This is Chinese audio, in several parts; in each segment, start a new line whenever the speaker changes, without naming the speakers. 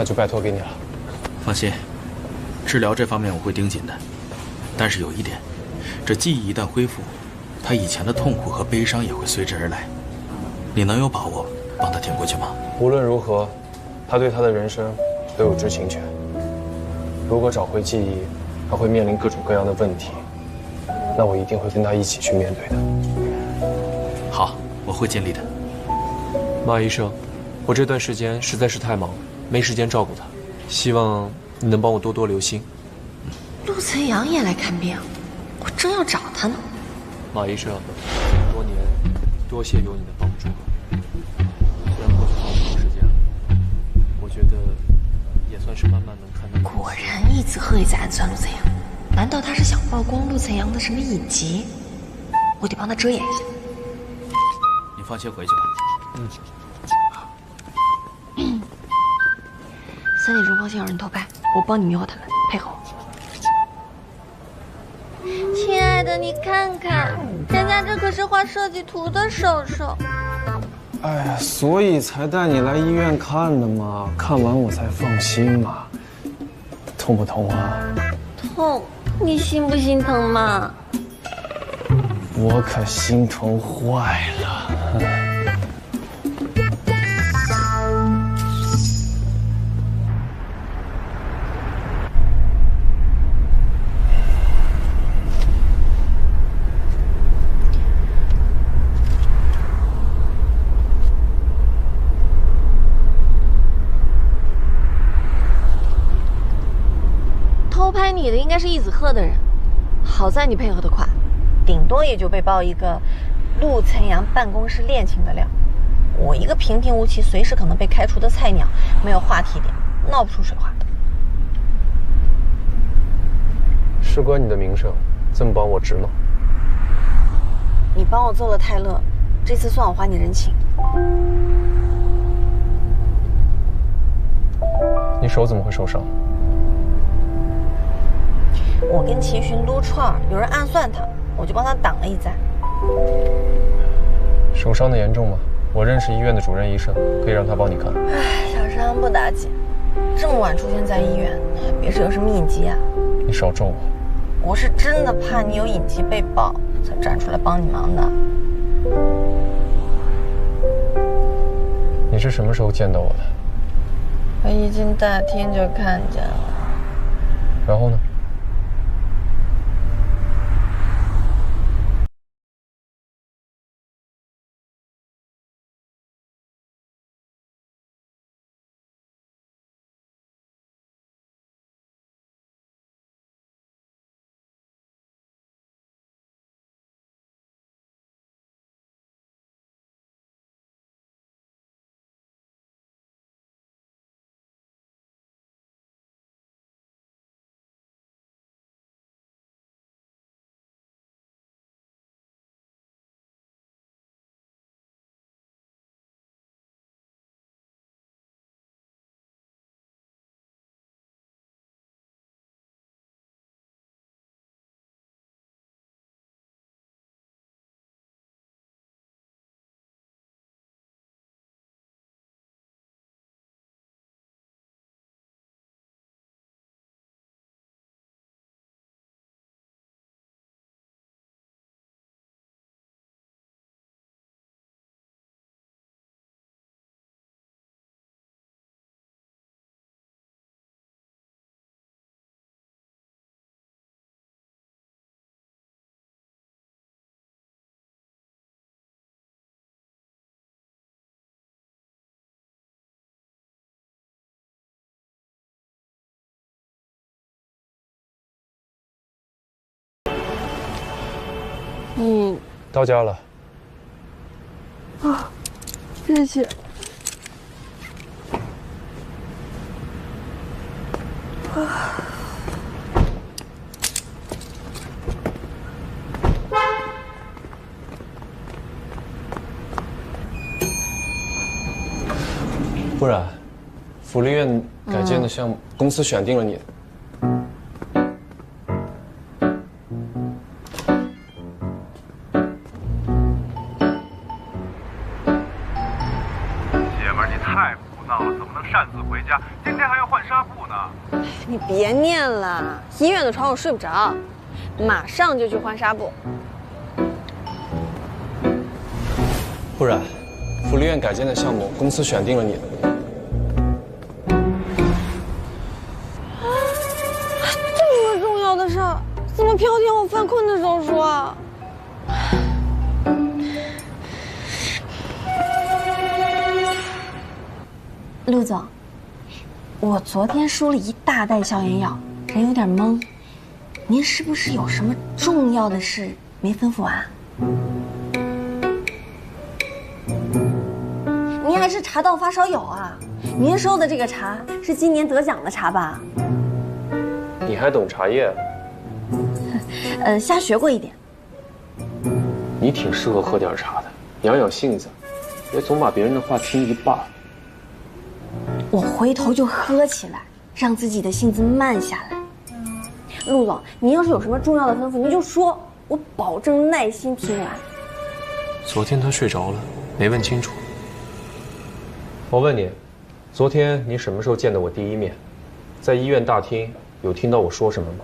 那就拜托给你了。
放心，治疗这方面我会盯紧的。但是有一点，这记忆一旦恢复，他以前的痛苦和悲伤也会随之而来。你能有把握帮他挺过去吗？
无论如何，他对他的人生都有知情权。如果找回记忆，他会面临各种各样的问题，那我一定会跟他一起去面对的。
好，我会尽力的。
马医生，我这段时间实在是太忙了，没时间照顾他，希望你能帮我多多留心。
陆晨阳也来看病，我正要找他呢。
马医生，这么多年，多谢有你的帮助。虽然过去好长时间了，我觉得也算是慢慢能看到。
果然一直喝一直暗算陆晨阳，难道他是想曝光陆晨阳的什么隐疾？我得帮他遮掩一下。
你放心回去吧。
3点钟方向有人偷拍，我帮你迷惑他们，配合我。亲爱的，你看看，人家这可是画设计图的手手。
哎呀，所以才带你来医院看的嘛，看完我才放心嘛。痛不痛啊？
痛，你心不心疼嘛？
我可心疼坏了。
偷拍你的应该是一子鹤的人，好在你配合的快，顶多也就被爆一个陆晨阳办公室恋情的料。我一个平平无奇、随时可能被开除的菜鸟，没有话题点，闹不出水花。
事关你的名声，这么帮我值吗？
你帮我做了泰勒，这次算我还你人情。
你手怎么会受伤？
我跟齐勋撸串，有人暗算他，我就帮他挡了一灾。
手伤的严重吗？我认识医院的主任医生，可以让他帮你看。
唉，小伤不打紧，这么晚出现在医院，别是有什么隐疾啊？
你少咒我。
我是真的怕你有隐疾被爆，才站出来帮你忙的。
你是什么时候见到我的？
我一进大厅就看见了。
然后呢？到家了。
啊，谢谢。
不然，福利院改建的项目，公司选定了你的。
姐们儿，你太胡闹了，怎么能擅自回家？今天还要换纱布呢。
你别念了，医院的床我睡不着，马上就去换纱布。
不然，福利院改建的项目，公司选定了你的。
这么重要的事儿，怎么偏偏我犯困的时候说啊？陆总，我昨天输了一大袋消炎药，人有点懵。您是不是有什么重要的事没吩咐完？您还是茶道发烧友啊？您收的这个茶是今年得奖的茶吧？
你还懂茶叶？
瞎学过一点。
你挺适合喝点茶的，养养性子，别总把别人的话听一半。
我回头就喝起来，让自己的性子慢下来。陆总，您要是有什么重要的吩咐，您就说，我保证耐心听完。
昨天他睡着了，没问清楚。我问你，昨天你什么时候见的我第一面？在医院大厅有听到我说什么吗？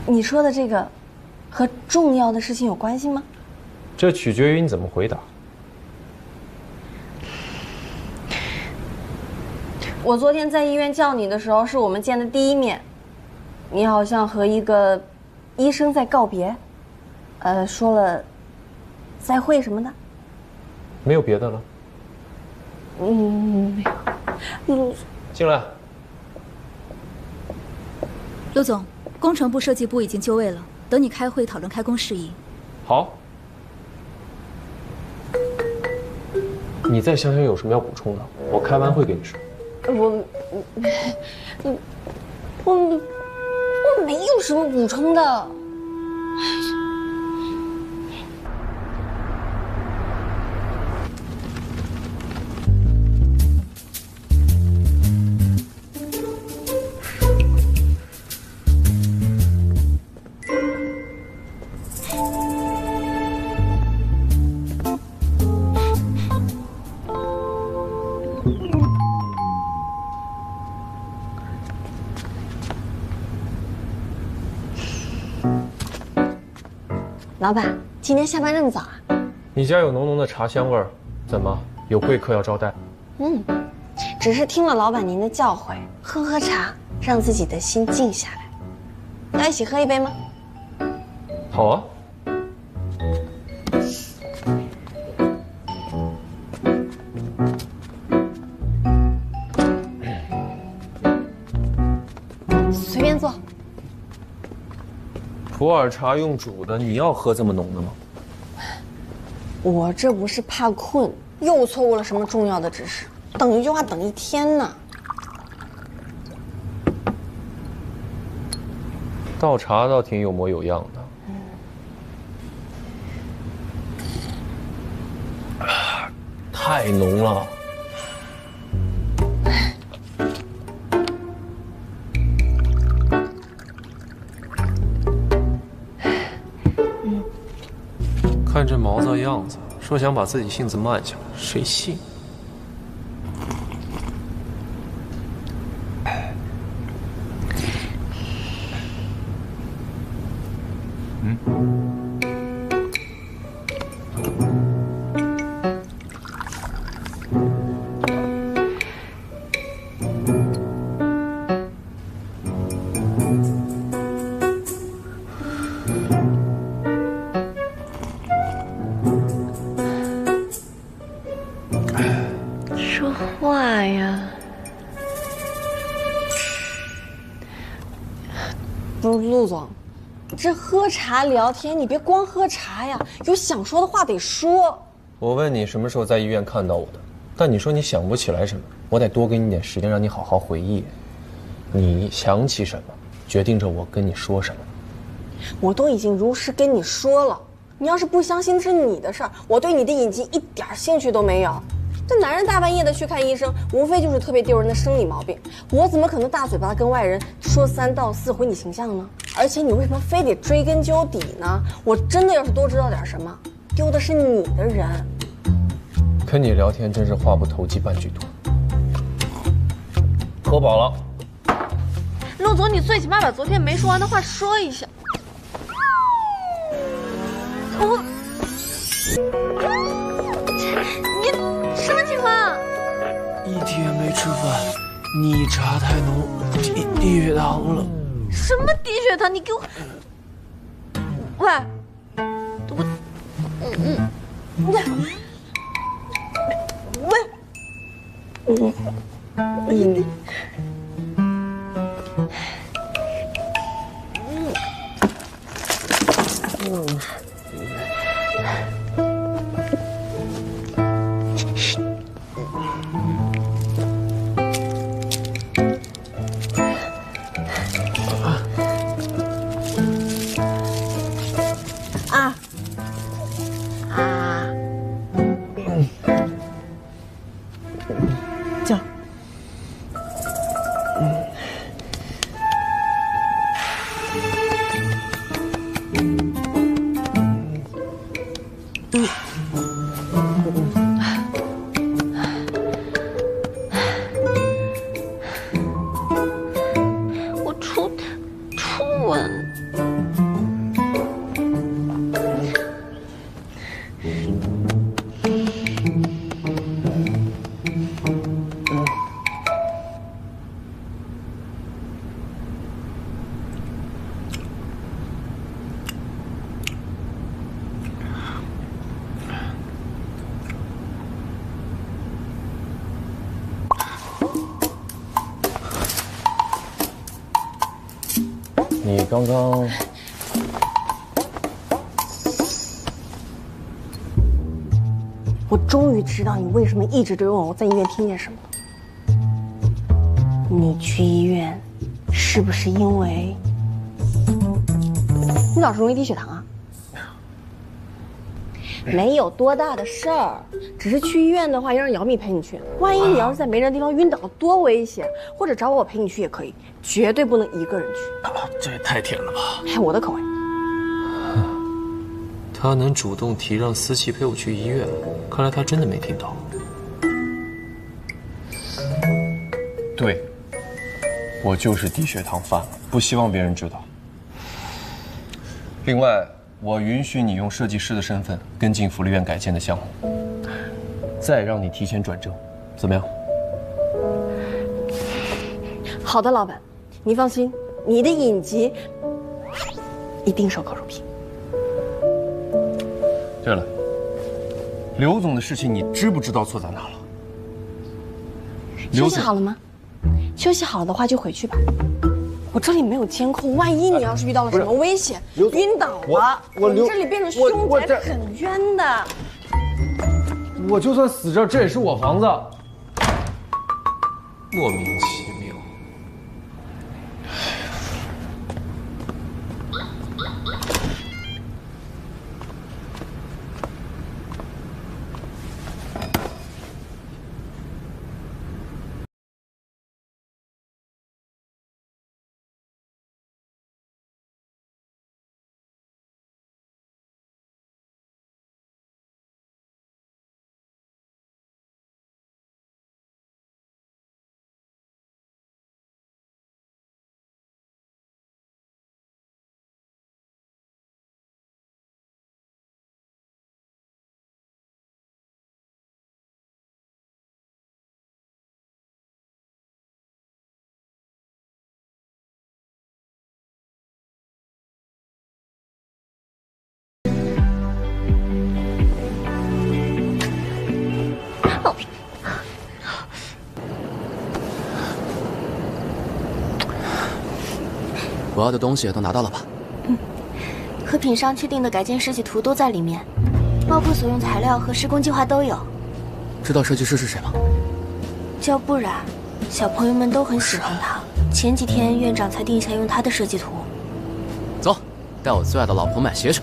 你说的这个，和重要的事情有关系吗？
这取决于你怎么回答。
我昨天在医院叫你的时候，是我们见的第一面。你好像和一个医生在告别，说了再会什么的。
没有别的了。
没有。
进来。
陆总，工程部设计部已经就位了，等你开会讨论开工事宜。
好。你再想想有什么要补充的，我开完会给你说。
我没有什么补充的。老板，今天下班这么早啊？
你家有浓浓的茶香味儿，怎么有贵客要招待？
只是听了老板您的教诲，喝喝茶，让自己的心静下来。要一起喝一杯吗？
好啊。
随便坐。
普洱茶用煮的，你要喝这么浓的吗？
我这不是怕困，又错过了什么重要的指示，等一句话等一天呢。
倒茶倒挺有模有样的。太浓了。看这毛躁样子，说想把自己性子慢下来，谁信？
说话呀！不是陆总，这喝茶聊天，你别光喝茶呀，有想说的话得说。
我问你什么时候在医院看到我的，但你说你想不起来什么，我得多给你点时间让你好好回忆。你想起什么，决定着我跟你说什么。
我都已经如实跟你说了，你要是不相信这是你的事儿，我对你的引进一点兴趣都没有。这男人大半夜的去看医生，无非就是特别丢人的生理毛病。我怎么可能大嘴巴跟外人说3道4毁你形象呢？而且你为什么非得追根究底呢？我真的要是多知道点什么，丢的是你的人。
跟你聊天真是话不投机半句多。喝饱了。
陆总，你最起码把昨天没说完的话说一下。你什么情况？
一天没吃饭，你茶太浓，低血糖了。
什么低血糖？你给我，喂，我初吻。
你刚刚
我终于知道你为什么一直追问我在医院听见什么了。你去医院，是不是因为你老是容易低血糖啊？没有多大的事儿，只是去医院的话，要让姚蜜陪你去。万一你要是在没人的地方晕倒了，多危险！或者找我陪你去也可以，绝对不能一个人去。
这也太甜了吧！
哎，我的口味。
他能主动提让思琪陪我去医院，看来他真的没听到。对，我就是低血糖犯了，不希望别人知道。另外，我允许你用设计师的身份跟进福利院改建的项目，再让你提前转正，怎么样？
好的，老板，您放心，你的影集一定守口如瓶。
对了，刘总的事情你知不知道错在哪了？
休息好了吗？休息好了的话就回去吧。我这里没有监控，万一你要是遇到了什么危险，晕倒了，我们这里变成凶宅，很冤的。
我就算死这儿，这也是我房子。莫名其妙。
我要的东西都拿到了吧？
和品商确定的改建设计图都在里面，包括所用材料和施工计划都有。
知道设计师是谁吗？
叫不染，小朋友们都很喜欢他。前几天院长才定下用他的设计图。
走，带我最爱的老婆买鞋去。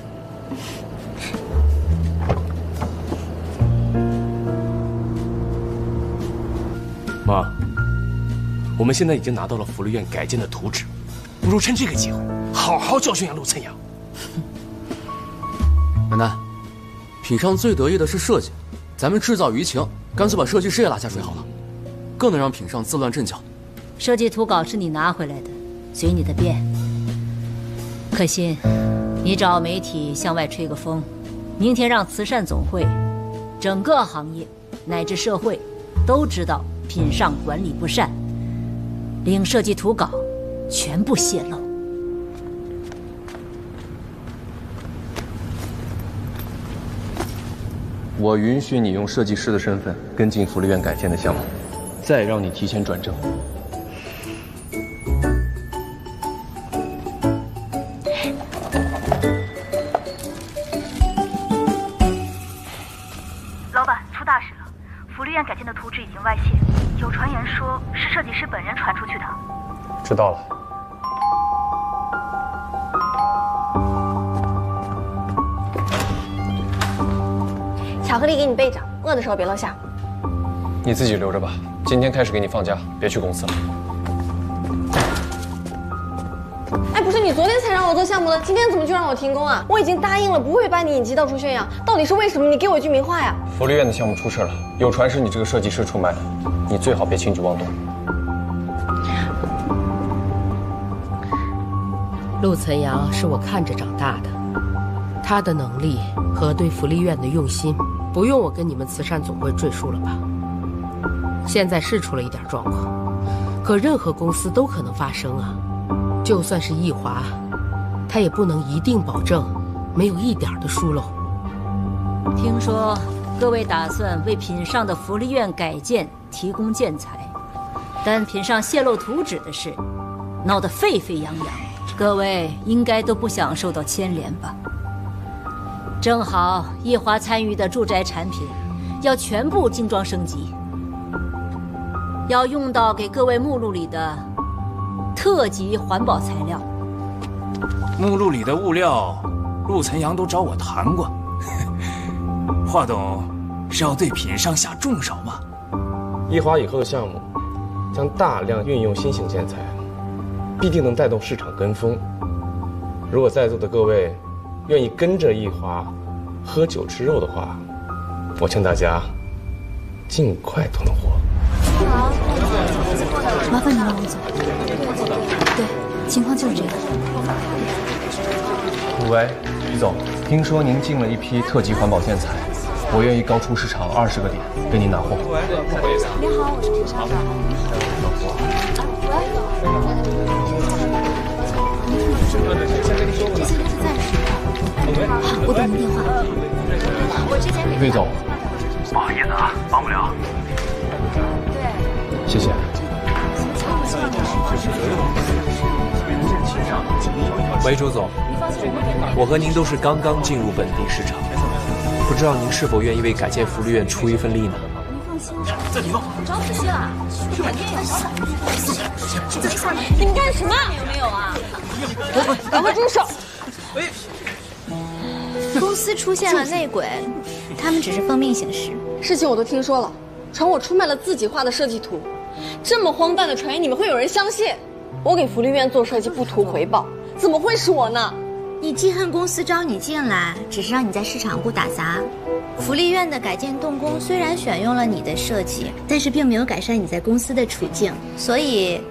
妈，我们现在已经拿到了福利院改建的图纸，不如趁这个机会好好教训下陆岑阳。
楠楠，品上最得意的是设计，咱们制造舆情，干脆把设计师也拉下水好了，更能让品上自乱阵脚。
设计图稿是你拿回来的，随你的便。可心，你找媒体向外吹个风，明天让慈善总会、整个行业乃至社会都知道品上管理不善，令设计图稿全部泄露。
我允许你用设计师的身份跟进福利院改建的项目，再让你提前转正。
老板，出大事了！福利院改建的图纸已经外泄，有传言说是设计师本人传出去的。
知道了。
巧克力给你备着，饿的时候别落下。
你自己留着吧，今天开始给你放假，别去公司了。
哎，不是你昨天才让我做项目的，今天怎么就让我停工啊？我已经答应了，不会把你引级到处宣扬，到底是为什么？你给我一句明话呀！
福利院的项目出事了，有传是你这个设计师出卖的，你最好别轻举妄动。
陆岑阳是我看着长大的，他的能力和对福利院的用心，不用我跟你们慈善总会赘述了吧？现在是出了一点状况，可任何公司都可能发生啊。就算是易华，他也不能一定保证没有一点的疏漏。
听说各位打算为品上的福利院改建提供建材，但品上泄露图纸的事闹得沸沸扬扬，各位应该都不想受到牵连吧？正好易华参与的住宅产品要全部精装升级，要用到给各位目录里的特级环保材料。
目录里的物料，陆岑阳都找我谈过。华董是要对品上下重手吗？
易华以后的项目将大量运用新型建材，必定能带动市场跟风。如果在座的各位愿意跟着易华喝酒吃肉的话，我劝大家尽快动动火。
好，麻烦你让我走。对，情况就是这样。
喂，李总，听说您进了一批特级环保建材，我愿意高出市场20个点跟您拿货。
你好，我是品商的。这些都是暂时的。好，我等您电话。
我之前
魏总，
不好意思啊，帮不了。
谢谢。
喂，周总，我和您都是刚刚进入本地市场，不知道您是否愿意为改建福利院出一份力呢？
您放心，
在里头。
着不起了，去晚店
你们干什么？
有没有啊？
赶快住手！
公司出现了内鬼，他们只是奉命行事。
事情我都听说了，传我出卖了自己画的设计图，这么荒诞的传言，你们会有人相信？我给福利院做设计不图回报，怎么会是我呢？
你记恨公司招你进来，只是让你在市场部打杂。福利院的改建动工虽然选用了你的设计，但是并没有改善你在公司的处境，所以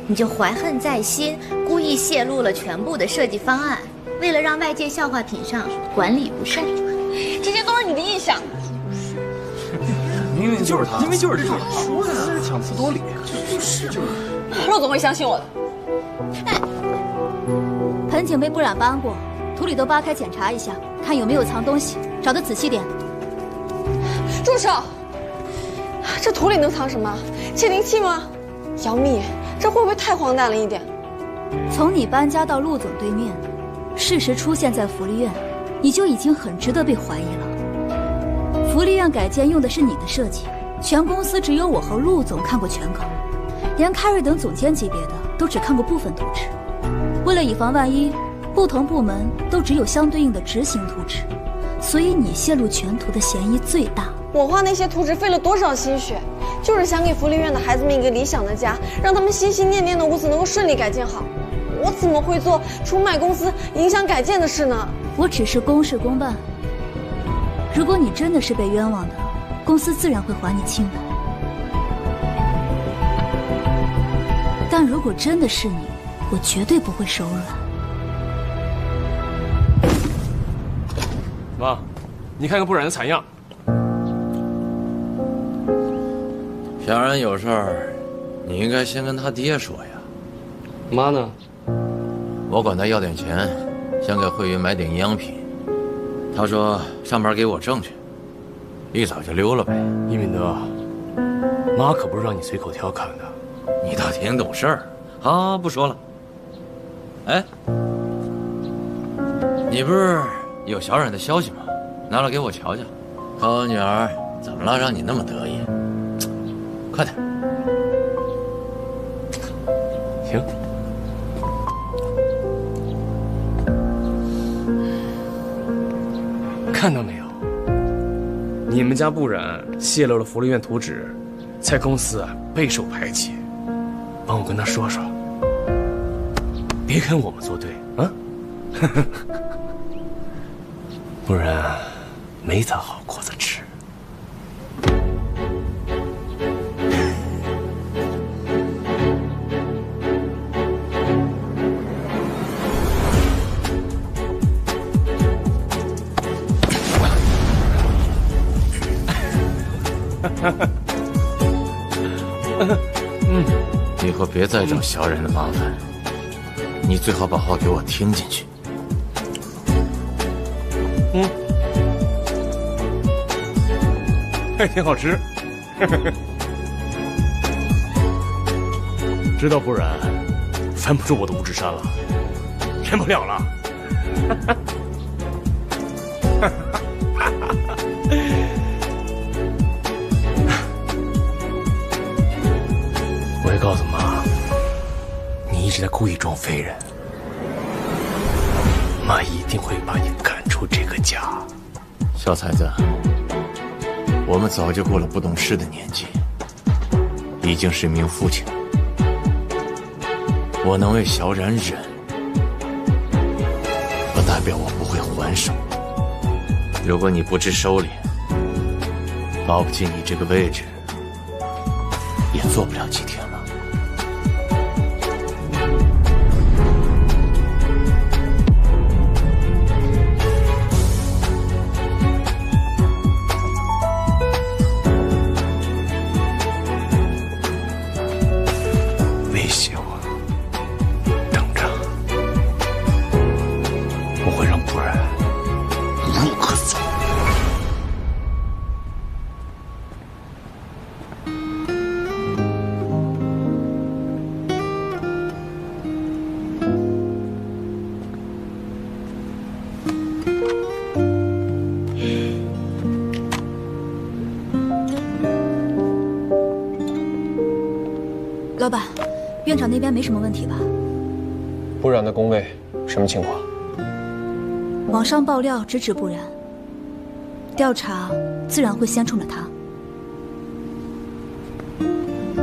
你就怀恨在心，故意泄露了全部的设计方案，为了让外界笑话品上管理不善。
这些都是你的臆想。
明明就是他，
明明就是他，
说的强词夺理。
陆总会相信我的。
盆景被不染斑过，图里都扒开检查一下，看有没有藏东西，找得仔细点。
住手！这图里能藏什么？窃听器吗？姚蜜，这会不会太荒诞了一点？
从你搬家到陆总对面，事实出现在福利院，你就已经很值得被怀疑了。福利院改建用的是你的设计，全公司只有我和陆总看过全稿，连凯瑞等总监级别的都只看过部分图纸。为了以防万一，不同部门都只有相对应的执行图纸，所以你泄露全图的嫌疑最大。
我画那些图纸费了多少心血，就是想给福利院的孩子们一个理想的家，让他们心心念念的屋子能够顺利改建好。我怎么会做出卖公司、影响改建的事呢？
我只是公事公办。如果你真的是被冤枉的，公司自然会还你清白。但如果真的是你，我绝对不会手软。
妈，你看看不然的惨样。
小然有事儿，你应该先跟他爹说呀。
妈呢？
我管他要点钱，想给慧云买点营养品。他说上班给我挣去，一早就溜了呗。
一敏德，妈可不是让你随口调侃的。
你倒挺懂事儿。好，不说了。哎，你不是有小冉的消息吗？拿来给我瞧瞧。看我女儿怎么了，让你那么得意？快点。
行。看到没有？你们家不染泄露了福利院图纸，在公司备受排挤。帮我跟他说说，别跟我们作对啊！不然没咱好果子吃。
以后别再找小冉的麻烦，你最好把话给我听进去。
还挺好吃。知道不然翻不出我的五指山了，忍不了了。我也告诉妈，你一直在故意装废人，妈一定会把你赶出这个家。
小崽子，我们早就过了不懂事的年纪，已经是一名父亲。我能为小冉忍，不代表我不会还手。如果你不知收敛，保不齐你这个位置也做不了几天了。
威胁我，等着，我会让不然无路可走。
老板，院长那边没什么问题吧？
不染的工位什么情况？
网上爆料直指不染，调查自然会先冲着他。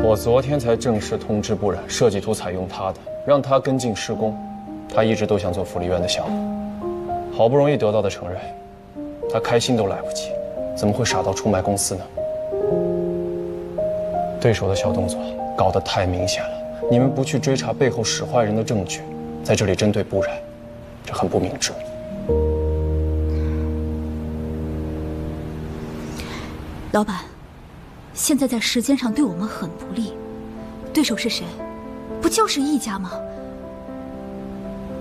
我昨天才正式通知不染，设计图采用他的，让他跟进施工。他一直都想做福利院的项目，好不容易得到的承认，他开心都来不及，怎么会傻到出卖公司呢？对手的小动作搞得太明显了，你们不去追查背后使坏人的证据，在这里针对不染，这很不明智。
老板，现在在时间上对我们很不利，对手是谁？不就是易家吗？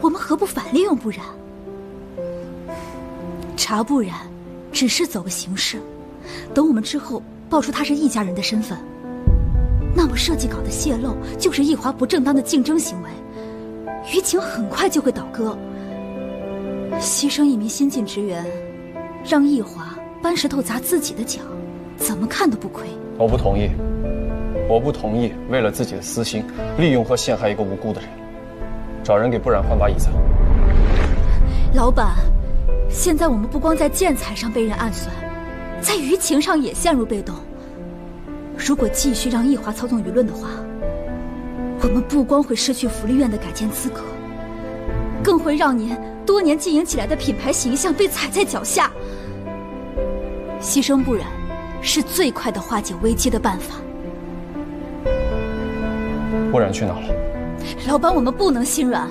我们何不反利用不染？查不染，只是走个形式，等我们之后爆出他是易家人的身份，那么设计稿的泄露就是易华不正当的竞争行为，舆情很快就会倒戈。牺牲一名新进职员，让易华搬石头砸自己的脚，怎么看都不亏。
我不同意，我不同意为了自己的私心，利用和陷害一个无辜的人。找人给不染换把椅子。
老板，现在我们不光在建材上被人暗算，在舆情上也陷入被动。如果继续让易华操纵舆论的话，我们不光会失去福利院的改建资格，更会让您多年经营起来的品牌形象被踩在脚下。牺牲不染是最快的化解危机的办法。
不染去哪了？
老板，我们不能心软。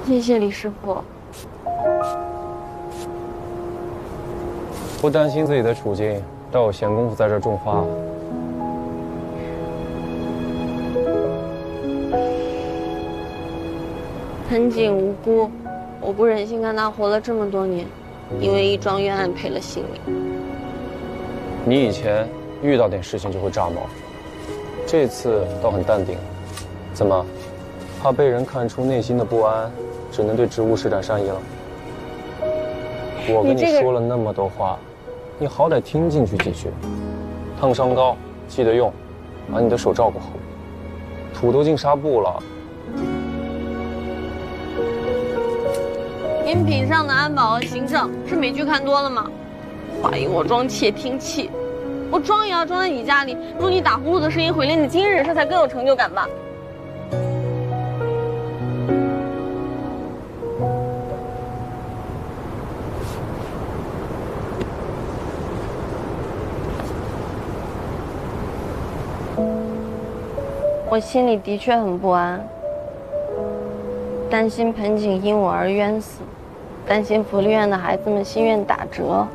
谢谢李师傅。
不担心自己的处境，倒有闲工夫在这种花。
盆景无辜，我不忍心看他活了这么多年，因为一桩冤案赔了性命。
你以前遇到点事情就会炸毛，这次倒很淡定。怎么，怕被人看出内心的不安，只能对职务施展善意了？我跟你说了那么多话，你好歹听进去几句。烫伤膏记得用，把你的手照顾好。土都进纱布了。
您品上的安保和行政是美剧看多了吗？怀疑我装窃听器，我装也要装在你家里，用你打呼噜的声音毁了你今日，这才更有成就感吧。我心里的确很不安，担心盆景因我而冤死，担心福利院的孩子们心愿打折。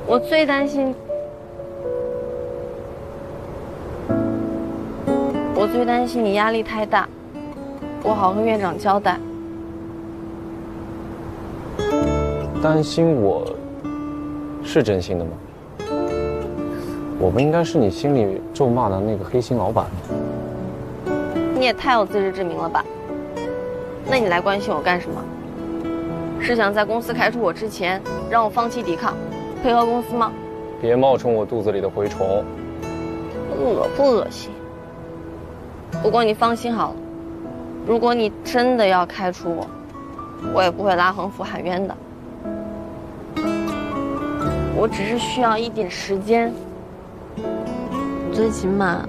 我最担心你压力太大，不好和院长交代。
担心我，是真心的吗？我不应该是你心里咒骂的那个黑心老板吗？
你也太有自知之明了吧？那你来关心我干什么？是想在公司开除我之前让我放弃抵抗，配合公司吗？
别冒充我肚子里的蛔虫。
恶不恶心？不过你放心好了，如果你真的要开除我，我也不会拉横幅喊冤的。我只是需要一点时间，最起码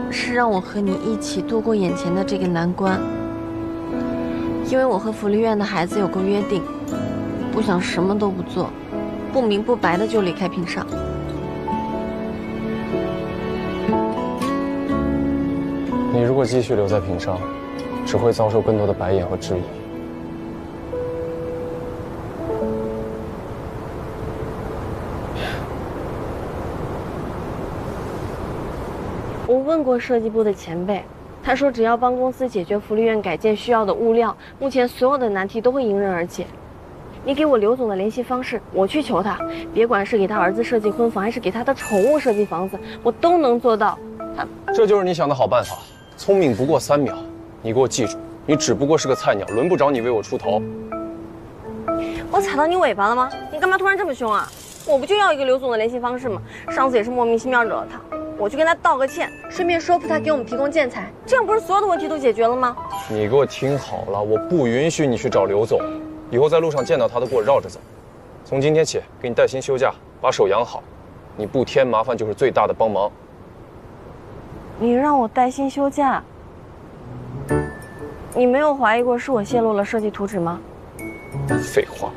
是让我和你一起度过眼前的这个难关。因为我和福利院的孩子有过约定，不想什么都不做，不明不白的就离开品上。
你如果继续留在品上，只会遭受更多的白眼和质疑。
我问过设计部的前辈，他说只要帮公司解决福利院改建需要的物料，目前所有的难题都会迎刃而解。你给我刘总的联系方式，我去求他，别管是给他儿子设计婚房，还是给他的宠物设计房子，我都能做到。
这就是你想的好办法，聪明不过3秒。你给我记住，你只不过是个菜鸟，轮不着你为我出头。
我踩到你尾巴了吗？你干嘛突然这么凶啊？我不就要一个刘总的联系方式吗？上次也是莫名其妙惹了他，我去跟他道个歉，顺便说服他给我们提供建材，这样不是所有的问题都解决了吗？
你给我听好了，我不允许你去找刘总，以后在路上见到他都给我绕着走。从今天起，给你带薪休假，把手养好，你不添麻烦就是最大的帮忙。
你让我带薪休假？你没有怀疑过是我泄露了设计图纸吗？
废话，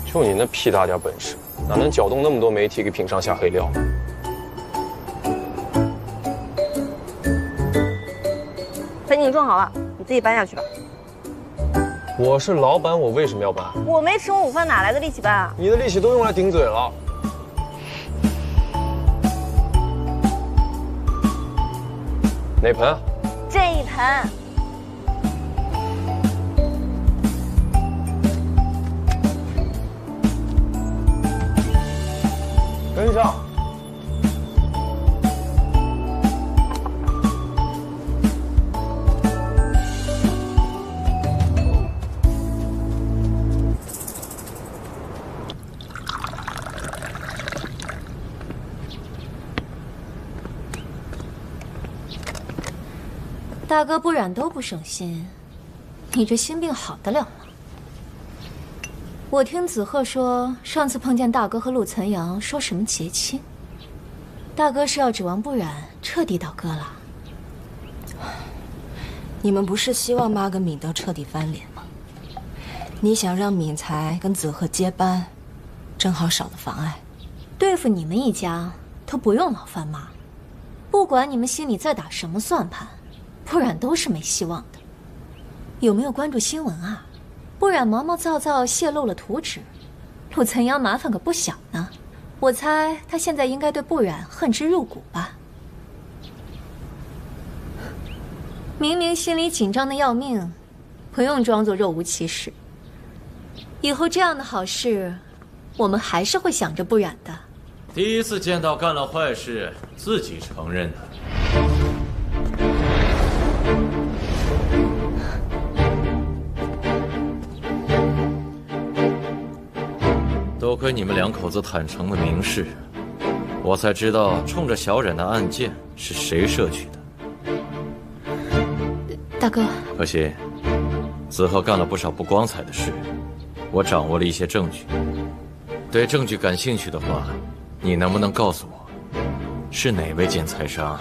就你那屁大点本事，哪能搅动那么多媒体给品上下黑料？
盆景种好了，你自己搬下去吧。
我是老板，我为什么要搬？
我没吃过午饭，哪来的力气搬啊？
你的力气都用来顶嘴了。哪盆啊？
这一盆。
跟上。
大哥不染都不省心，你这心病好得了吗？我听子赫说，上次碰见大哥和陆岑阳说什么结亲，大哥是要指望不染彻底倒戈了。
你们不是希望妈跟敏德彻底翻脸吗？你想让敏才跟子赫接班，正好少了妨碍。
对付你们一家都不用劳烦妈，不管你们心里在打什么算盘，不染都是没希望的。有没有关注新闻啊？不染毛毛躁躁泄露了图纸，陆岑阳麻烦可不小呢。我猜他现在应该对不染恨之入骨吧。明明心里紧张的要命，不用装作若无其事。以后这样的好事，我们还是会想着不染的。
第一次见到干了坏事自己承认的。多亏你们两口子坦诚的明示，我才知道冲着小冉的案件是谁设计的。
大哥，
可惜子赫干了不少不光彩的事，我掌握了一些证据。对证据感兴趣的话，你能不能告诉我，是哪位建材商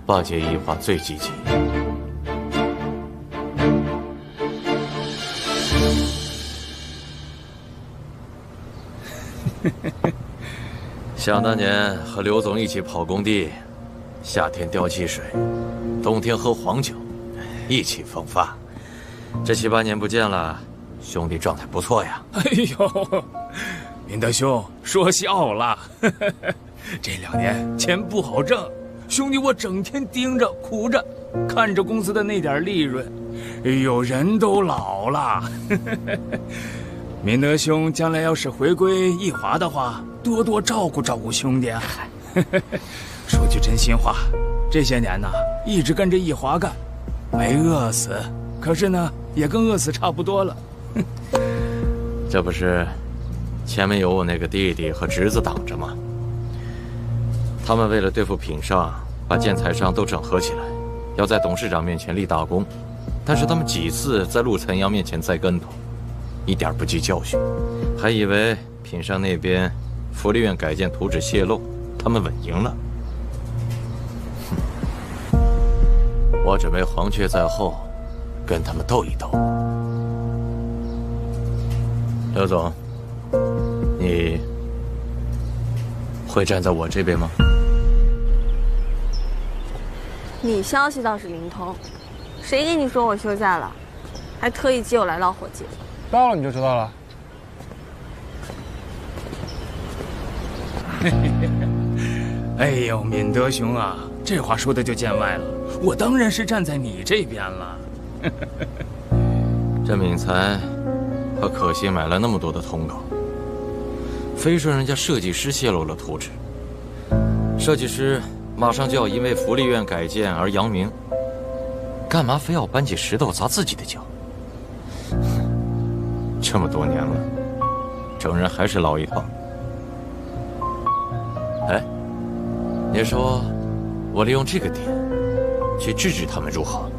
巴结一华最积极？想当年和刘总一起跑工地，夏天吊汽水，冬天喝黄酒，意气风发。这7、8年不见了，兄弟状态不错呀。
哎呦，明德兄说笑了。这2年钱不好挣，兄弟我整天盯着苦着，看着公司的那点利润，哎呦，人都老了。明德兄将来要是回归义华的话，多多照顾照顾兄弟啊。说句真心话，这些年呢，一直跟着义华干，没饿死，可是呢，也跟饿死差不多了。
这不是前面有我那个弟弟和侄子挡着吗？他们为了对付品上，把建材商都整合起来，要在董事长面前立大功，但是他们几次在陆岑阳面前栽跟头，一点不记教训，还以为品上那边福利院改建图纸泄露，他们稳赢了。我准备黄雀在后，跟他们斗一斗。刘总，你会站在我这边吗？
你消息倒是灵通，谁跟你说我休假了？还特意接我来捞伙计。
到了你就知道了。
哎呦，敏德兄啊，这话说的就见外了，我当然是站在你这边了。
这敏才和可惜买了那么多的通稿，非说人家设计师泄露了图纸，设计师马上就要因为福利院改建而扬名，干嘛非要搬起石头砸自己的脚？这么多年了，整人还是老一套。哎，你说我利用这个点去制止他们如何？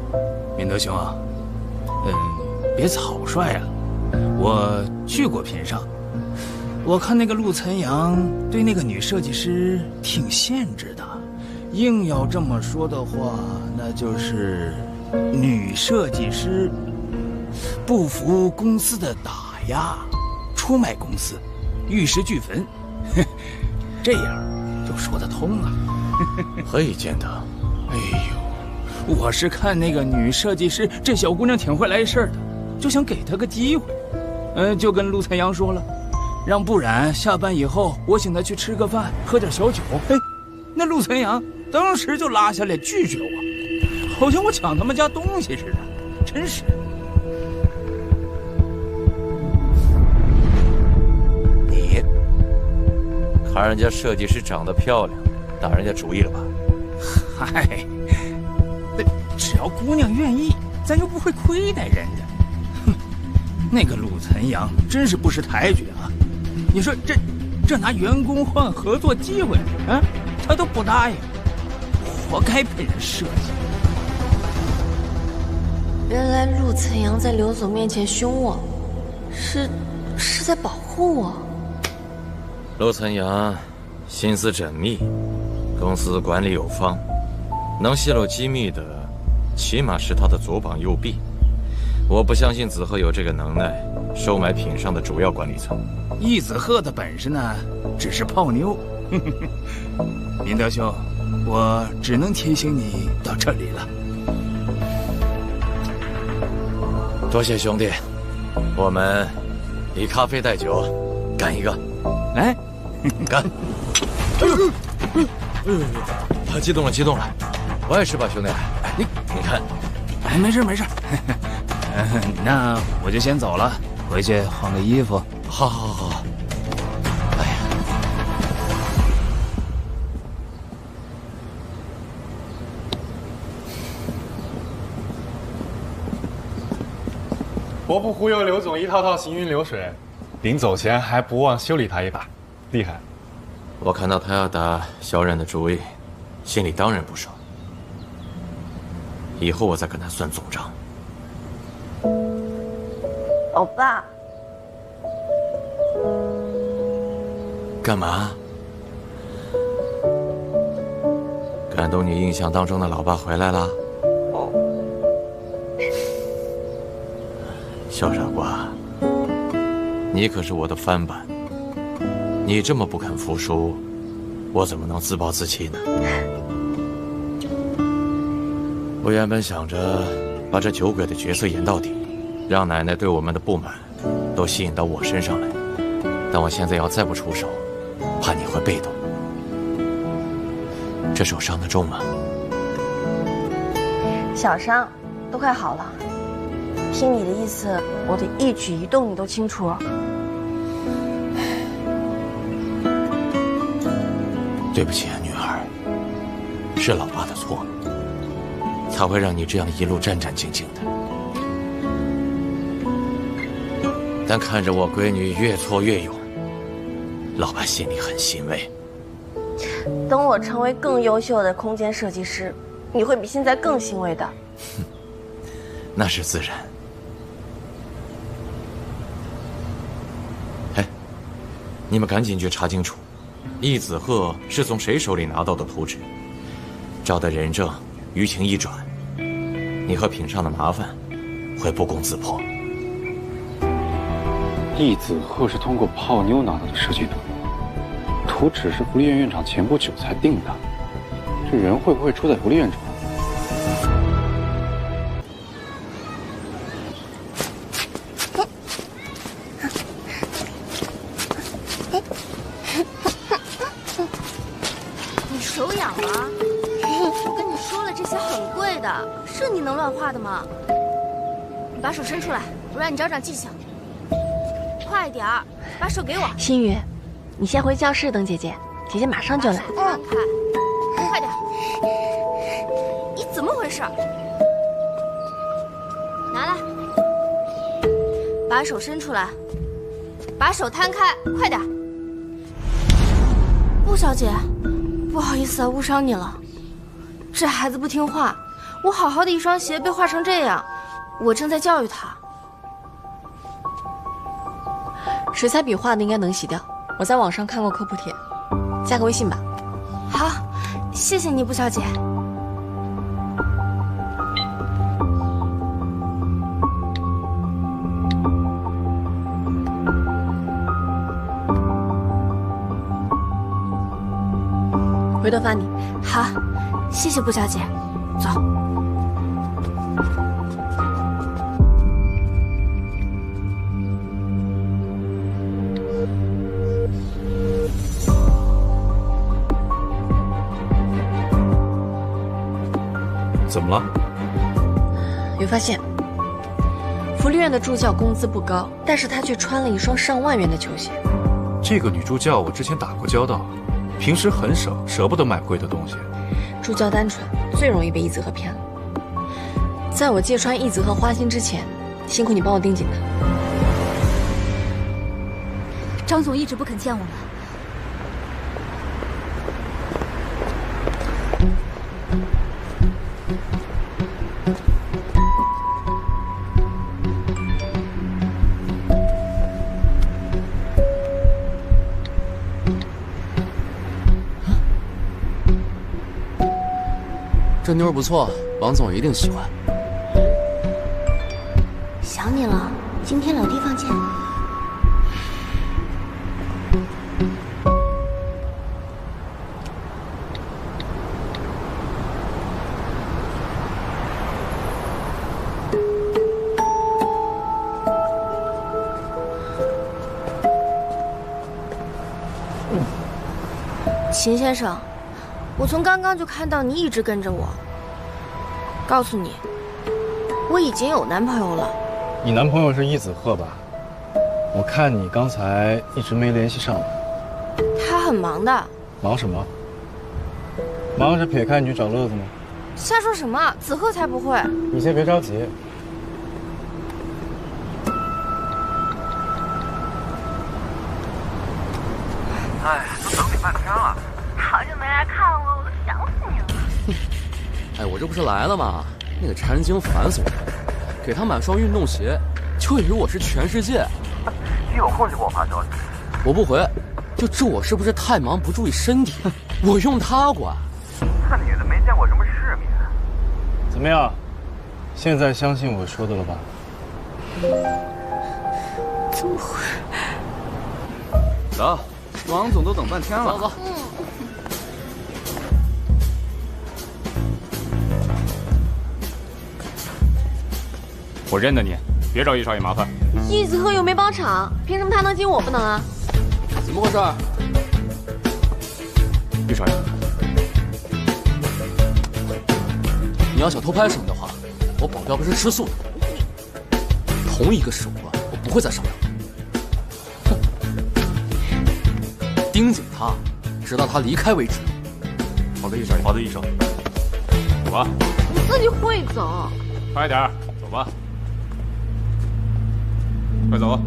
敏德兄啊，别草率了。我去过品上，我看那个陆岑阳对那个女设计师挺限制的。硬要这么说的话，那就是女设计师不服公司的打压，出卖公司，玉石俱焚。这样就说得通了。
何以见得？
哎呦，我是看那个女设计师这小姑娘挺会来事儿的，就想给她个机会。就跟陆岑阳说了，让不染下班以后，我请他去吃个饭，喝点小酒。哎，那陆岑阳当时就拉下脸拒绝我，好像我抢他们家东西似的，真是。你
看人家设计师长得漂亮，打人家主意了吧？
嗨，只要姑娘愿意，咱又不会亏待人家。哼，那个陆岑阳真是不识抬举啊！你说这拿员工换合作机会啊，他都不答应，活该被人设计。
原来陆岑阳在刘总面前凶我，是在保护我。
陆岑阳心思缜密，公司管理有方，能泄露机密的，起码是他的左膀右臂。我不相信子赫有这个能耐收买品上的主要管理层。
易子赫的本事呢，只是泡妞。明德兄，我只能提醒你到这里了。
多谢兄弟，我们以咖啡代酒，干一个，
来，
干！哎呦，他激动了，激动了，我也是吧，兄弟。你看，
哎，没事没事。那我就先走了，回去换个衣服。
好好好。哎呀，
我不忽悠刘总一套套行云流水，临走前还不忘修理他一把，厉害。
我看到他要打小冉的主意，心里当然不爽。以后我再跟他算总账。
欧巴，
干嘛？感动你印象当中的老爸回来了？小傻瓜，你可是我的翻版，你这么不肯服输，我怎么能自暴自弃呢？我原本想着把这酒鬼的角色演到底，让奶奶对我们的不满都吸引到我身上来，但我现在要再不出手，怕你会被动。这手伤得重吗？
小伤，都快好了。听你的意思，我的一举一动你都清楚。
对不起啊，女儿，是老爸的错，才会让你这样一路战战兢兢的。但看着我闺女越挫越勇，老爸心里很欣慰。
等我成为更优秀的空间设计师，你会比现在更欣慰的。
那是自然。哎，你们赶紧去查清楚，易子赫是从谁手里拿到的图纸，找到人证，舆情一转，你和品上的麻烦会不攻自破。
易子赫是通过泡妞拿到的设计图纸是福利院院长前不久才定的，这人会不会出在福利院中？
你手痒吗？我跟你说了，这些很贵的，是你能乱画的吗？你把手伸出来，我让你长长记性。快点儿，把手给我。心雨，你先回教室等姐姐，姐姐马上就来。放开，快点！你怎么回事？拿来，把手伸出来，把手摊开，快点！顾小姐，不好意思啊，误伤你了。这孩子不听话，我好好的一双鞋被画成这样，我正在教育他。水彩笔画的应该能洗掉，我在网上看过科普帖，加个微信吧。好，谢谢你，顾小姐。回头发你。好，谢谢顾小姐，走。
怎么了？
有发现，福利院的助教工资不高，但是他却穿了一双上万元的球鞋。
这个女助教我之前打过交道，平时很省，舍不得买贵的东西。
助教单纯，最容易被一泽和骗了。在我揭穿一泽和花心之前，辛苦你帮我盯紧他。
张总一直不肯见我们。
这妞不错，王总一定喜欢。
想你了，今天有地方见。
秦先生，我从刚刚就看到你一直跟着我。告诉你，我已经有男朋友了。
你男朋友是易子鹤吧？我看你刚才一直没联系上我。
他很忙的。
忙什么？忙着撇开你去找乐子吗？
瞎说什么？子鹤才不会。
你先别着急。
哎，都等你半天了，
好久没来看我，我都想死你了。
哎，我这不是来了吗？那个馋人精烦死我了，给他买双运动鞋，就以为我是全世界。
你有空就给我发消息。
我不回，就治我是不是太忙不注意身体？我用他管。
那女的没见过什么世面。
怎么样？现在相信我说的了吧？
怎么会？
走，王总都等半天了。
走走。
我认得你，别找易少爷麻烦。
易子鹤又没包场，凭什么他能进我不能啊？
怎么回事？
易少爷，
你要想偷拍什么的话，我保镖不是吃素的。同一个手段，我不会再商量。哼，盯紧他，直到他离开为止。
好的，易少爷。好的，易少。走吧。
你自己会走。
快点，走吧。快走！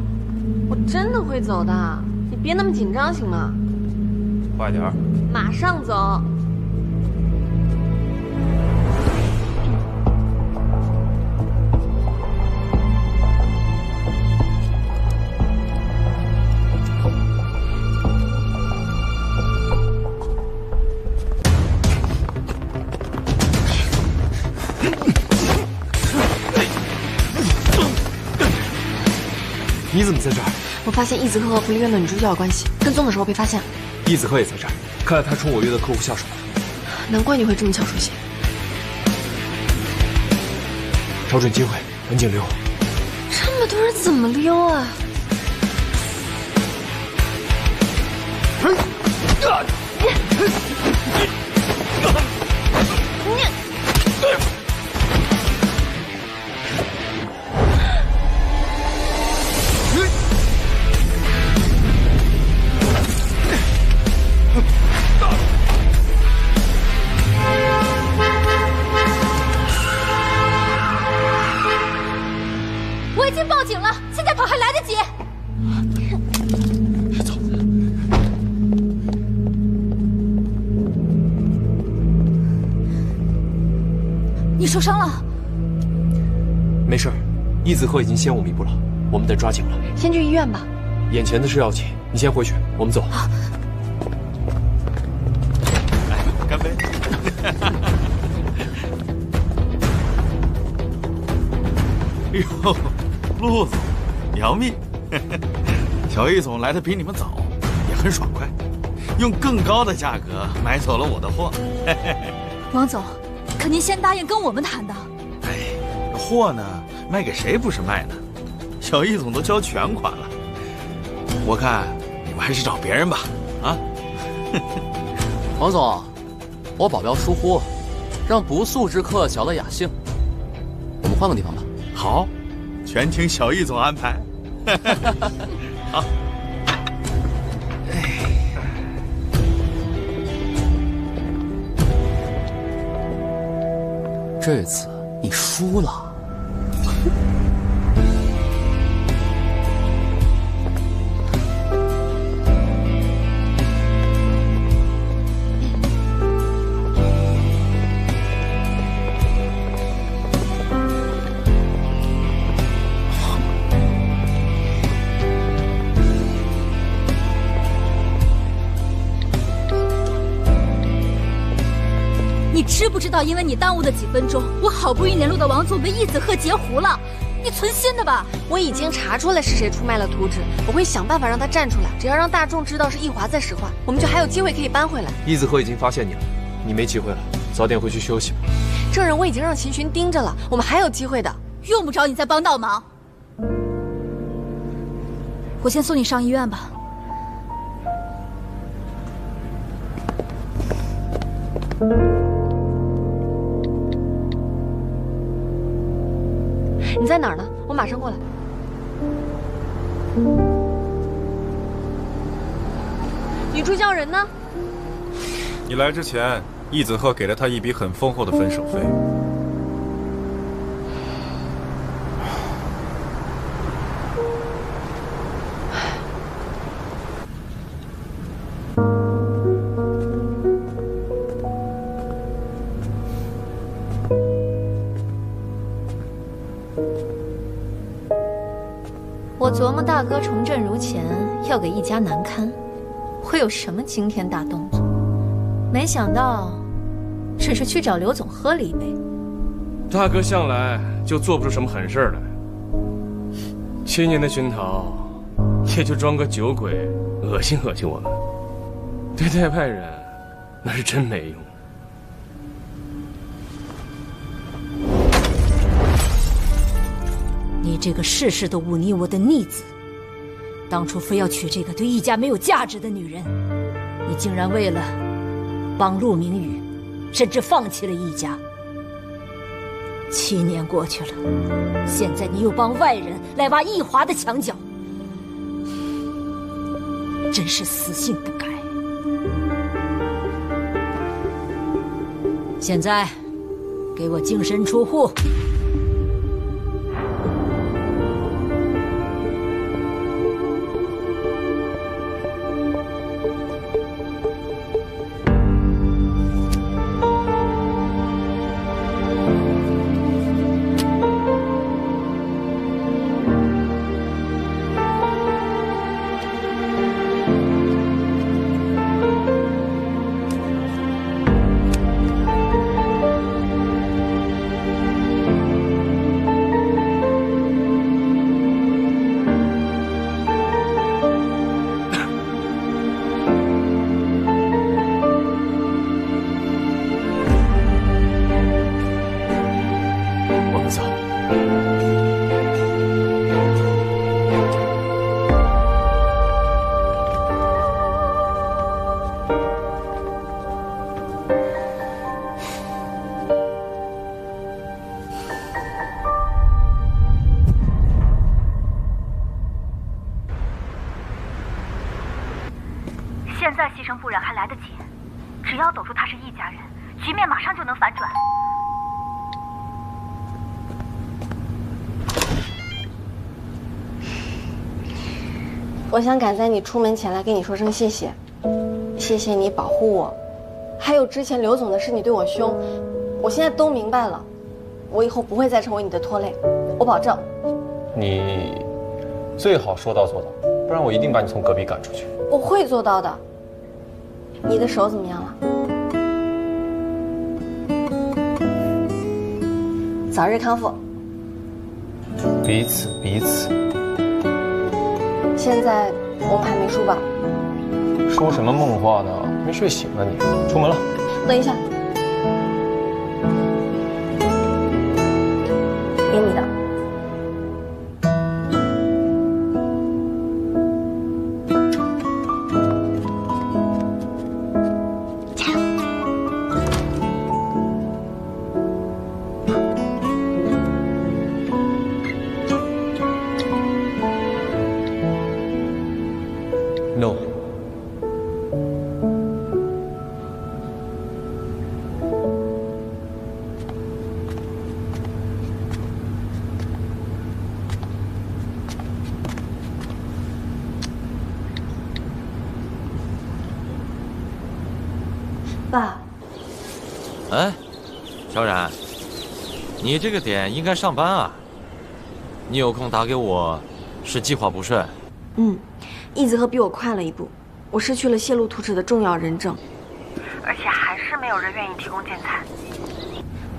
我真的会走的，你别那么紧张行吗？
快点！
马上走。
你怎么在这儿？
我发现易子鹤和福利院的女主角有关系，跟踪的时候被发现了。
易子鹤也在这儿，看来他冲我约的客户下手了。
难怪你会这么巧熟悉。
找准机会，赶紧溜！
这么多人怎么溜啊？
我已经报警了，现在跑还来得及。
走。
你受伤了？
没事，易子鹤已经先我们一步了，我们得抓紧了。
先去医院吧。
眼前的事要紧，你先回去，我们走。
好。
来，干杯！
哎呦，陆总，杨幂，小易总来的比你们早，也很爽快，用更高的价格买走了我的货。
王总，可您先答应跟我们谈的。
哎，货呢，卖给谁不是卖呢？小易总都交全款了，我看你们还是找别人吧。啊，
王总，我保镖疏忽，让不速之客搅了雅兴。我们换个地方吧。
好，全听小易总安排。好。
这次你输了。
知不知道，因为你耽误的几分钟，我好不容易联络的王总被义子鹤截胡了？你存心的吧？
我已经查出来是谁出卖了图纸，我会想办法让他站出来。只要让大众知道是易华在使唤，我们就还有机会可以扳回来。
义子鹤已经发现你了，你没机会了，早点回去休息吧。
证人我已经让秦寻盯着了，我们还有机会的。
用不着你再帮倒忙。我先送你上医院吧。
你在哪儿呢？我马上过来。女主叫人呢？
你来之前，易子鹤给了他一笔很丰厚的分手费。
我琢磨大哥重振如前，要给一家难堪，会有什么惊天大动作？没想到，只是去找刘总喝了一杯。
大哥向来就做不出什么狠事来，7年的熏陶，也就装个酒鬼，恶心恶心我们。对待外人，那是真没用。
你这个事事都忤逆我的逆子，当初非要娶这个对易家没有价值的女人，你竟然为了帮陆明宇，甚至放弃了易家。7年过去了，现在你又帮外人来挖易华的墙角，真是死性不改。现在，给我净身出户。
现在牺牲不然还来得及，只要抖出他是易家人，局面马上就能反转。
我想赶在你出门前来跟你说声谢谢，谢谢你保护我，还有之前刘总的事你对我凶，我现在都明白了，我以后不会再成为你的拖累，我保证。
你最好说到做到，不然我一定把你从隔壁赶出去。
我会做到的。你的手怎么样了？早日康复。
彼此彼此。
现在我们还没输吧？
说什么梦话呢？没睡醒啊你！出门了。
等一下，给你的。
爸。
哎，小冉，你这个点应该上班啊。你有空打给我，是计划不顺？
易子鹤比我快了一步，我失去了泄露图纸的重要人证，
而且还是没有人愿意提供建材。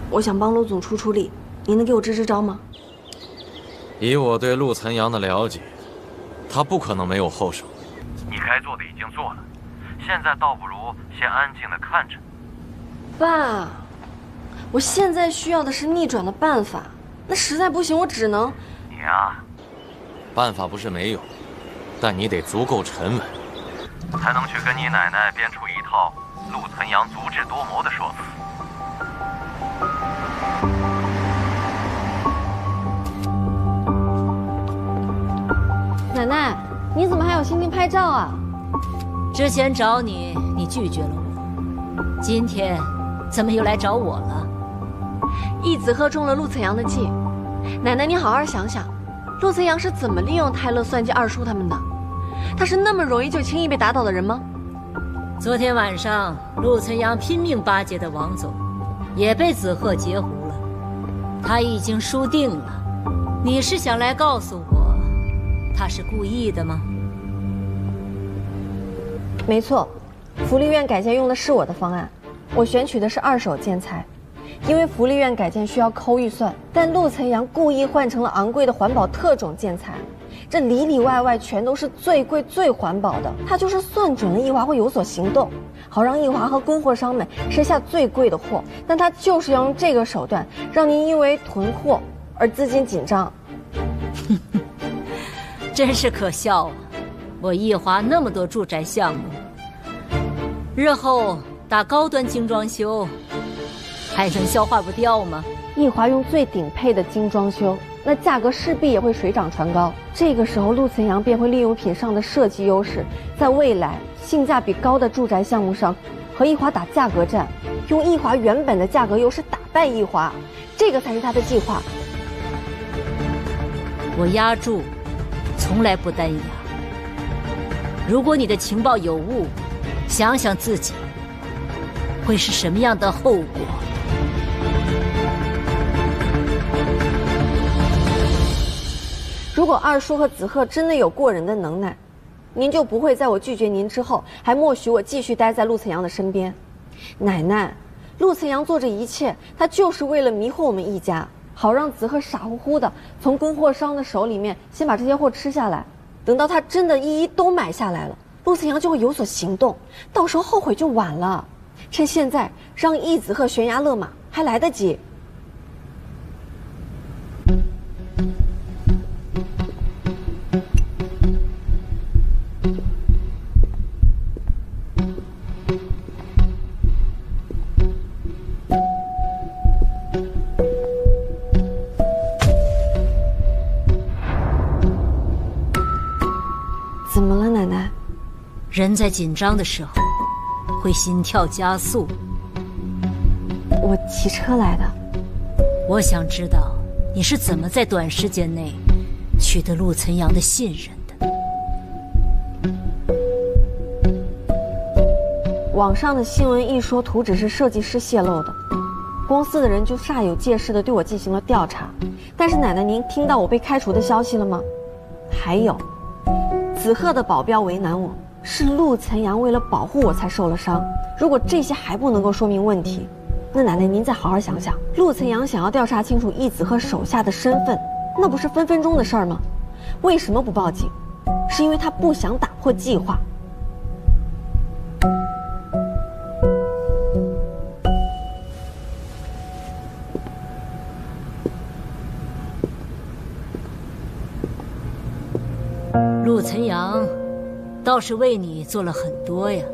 我想帮陆总出力，你能给我支招吗？
以我对陆岑阳的了解，他不可能没有后手。
你该做的已经做了，现在倒不如先安静的看着。
爸，我现在需要的是逆转的办法，那实在不行，我只能……
你啊，
办法不是没有，但你得足够沉稳，
才能去跟你奶奶编出一套陆岑阳足智多谋的说辞。
奶奶，你怎么还有心情拍照啊？
之前找你，你拒绝了我，今天怎么又来找我了？
易子鹤中了陆岑阳的计，奶奶你好好想想，陆岑阳是怎么利用泰勒、算计二叔他们的？他是那么容易就轻易被打倒的人吗？
昨天晚上，陆岑阳拼命巴结的王总，也被子鹤截胡了，他已经输定了。你是想来告诉我，他是故意的吗？
没错，福利院改建用的是我的方案，我选取的是2手建材，因为福利院改建需要抠预算，但陆岑阳故意换成了昂贵的环保特种建材，这里里外外全都是最贵最环保的，他就是算准了易华会有所行动，好让易华和供货商们吃下最贵的货，但他就是要用这个手段，让您因为囤货而资金紧张。
真是可笑啊！我易华那么多住宅项目，日后打高端精装修，还能消化不掉吗？
易华用最顶配的精装修，那价格势必也会水涨船高。这个时候，陆岑阳便会利用品上的设计优势，在未来性价比高的住宅项目上和易华打价格战，用易华原本的价格优势打败易华，这个才是他的计划。
我压住，从来不单压。如果你的情报有误，想想自己会是什么样的后果。
如果二叔和子鹤真的有过人的能耐，您就不会在我拒绝您之后，还默许我继续待在陆岑阳的身边。奶奶，陆岑阳做这一切，他就是为了迷惑我们一家，好让子鹤傻乎乎的从供货商的手里面先把这些货吃下来，等到他真的一都买下来了，陆岑阳就会有所行动，到时候后悔就晚了。趁现在让易子鹤悬崖勒马还来得及。怎么了，奶奶？
人在紧张的时候会心跳加速。
我骑车来的。
我想知道你是怎么在短时间内取得陆岑阳的信任的。
网上的新闻一说图纸是设计师泄露的，公司的人就煞有介事地对我进行了调查。但是奶奶，您听到我被开除的消息了吗？还有，子鹤的保镖为难我，是陆岑阳为了保护我才受了伤。如果这些还不能够说明问题，那奶奶您再好好想想，陆岑阳想要调查清楚易子鹤手下的身份，那不是分分钟的事儿吗？为什么不报警？是因为他不想打破计划。
陆岑阳倒是为你做了很多呀。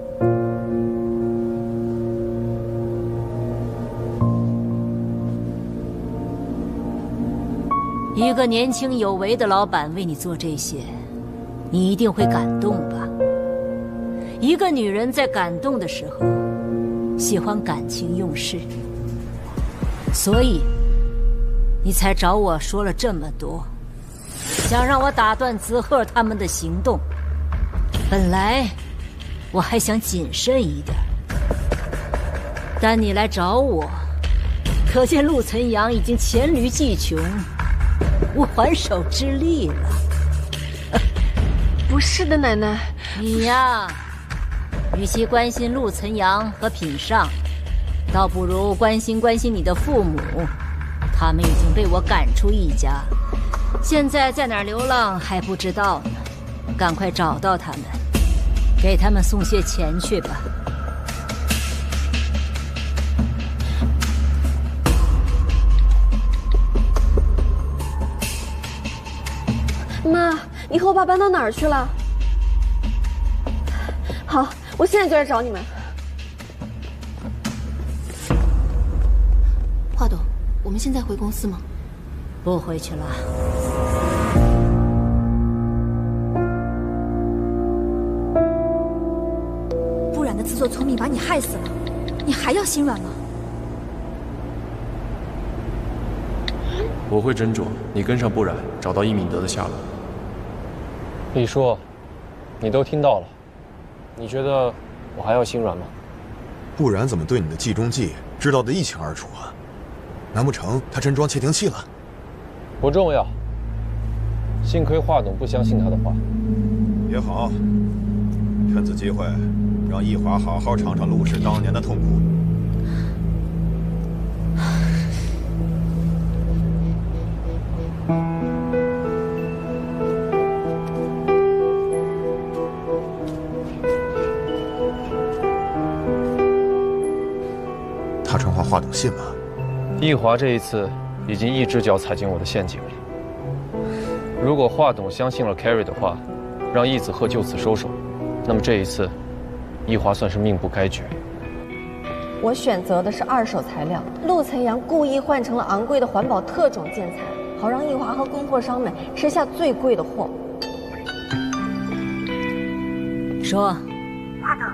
一个年轻有为的老板为你做这些，你一定会感动吧？一个女人在感动的时候，喜欢感情用事，所以你才找我说了这么多，想让我打断子鹤他们的行动。本来我还想谨慎一点，但你来找我，可见陆岑阳已经黔驴技穷，无还手之力了。
不是的，奶奶，
你呀，与其关心陆岑阳和品尚，倒不如关心你的父母。他们已经被我赶出一家，现在在哪儿流浪还不知道呢。赶快找到他们，给他们送些钱去吧。
妈，你和我爸搬到哪儿去了？好，我现在就来找你们。
华董，我们现在回公司吗？
不回去了。
不然的自作聪明把你害死了，你还要心软吗？
我会斟酌，你跟上不染，找到易敏德的下落。李叔，你都听到了，你觉得我还要心软吗？
不然怎么对你的计中计知道的一清二楚啊？难不成他真装窃听器了？
不重要，幸亏华董不相信他的话。
也好，趁此机会，让易华好好尝尝陆氏当年的痛苦。他传话，华董信了。
易华这一次已经一只脚踩进我的陷阱里。如果华董相信了 Carrie 的话，让易子鹤就此收手，那么这一次，易华算是命不该绝。
我选择的是二手材料，陆岑阳故意换成了昂贵的环保特种建材，好让易华和供货商们吃下最贵的货。
说，
华董，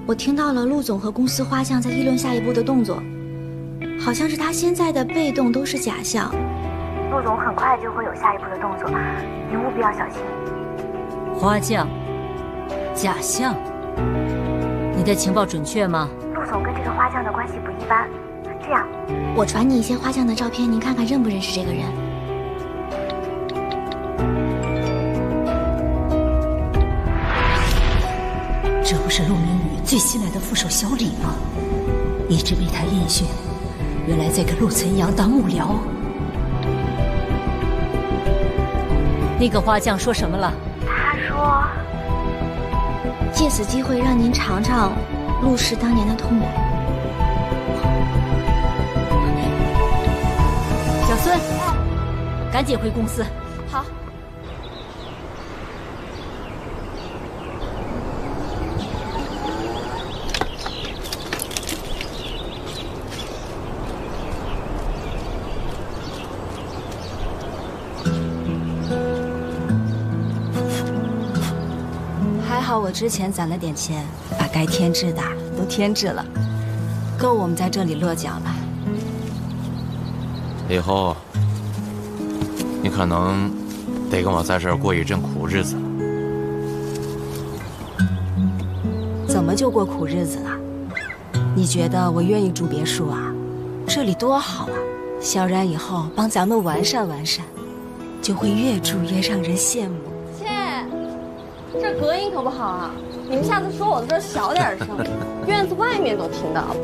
我听到了陆总和公司花匠在议论下一步的动作，好像是他现在的被动都是假象。
陆总很快就会有下一步的动作，您务必要小心。
花匠，假象，你的情报准确吗？
陆总跟这个花匠的关系不一般，这样，
我传你一些花匠的照片，您看看认不认识这个人。
这不是陆明宇最新来的副手小李吗？一直被他音讯，原来在给陆岑阳当幕僚。那个花匠说什么了？
他说，
借此机会让您尝尝陆氏当年的痛苦。
小孙，赶紧回公司。
好。
还好我之前攒了点钱，把该添置的都添置了，够我们在这里落脚了。
以后，你可能得跟我在这儿过一阵苦日子了。
怎么就过苦日子了？你觉得我愿意住别墅啊？这里多好啊！萧然以后帮咱们完善完善，就会越住越让人羡慕。
切，这隔音可不好啊！你们下次说我的时候小点声，院子外面都听到了。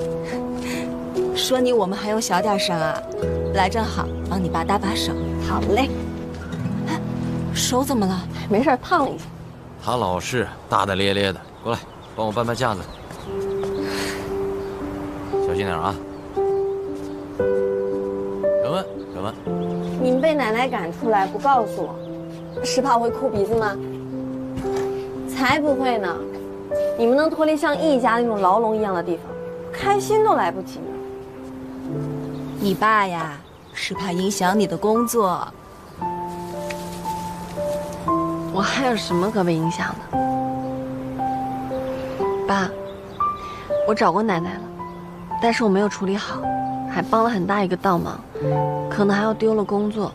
说你我们还用小点声啊？来正好，帮你爸搭把手。
好嘞。
手怎么了？
没事，烫了一下。
他老是大大咧咧的，过来帮我搬搬架子，小心点啊！审问，审问。
你们被奶奶赶出来不告诉我，是怕我会哭鼻子吗？才不会呢！你们能脱离像易家那种牢笼一样的地方，开心都来不及呢。
你爸呀，是怕影响你的工作。
我还有什么可被影响的？爸，我找过奶奶了，但是我没有处理好，还帮了很大一个倒忙，可能还要丢了工作。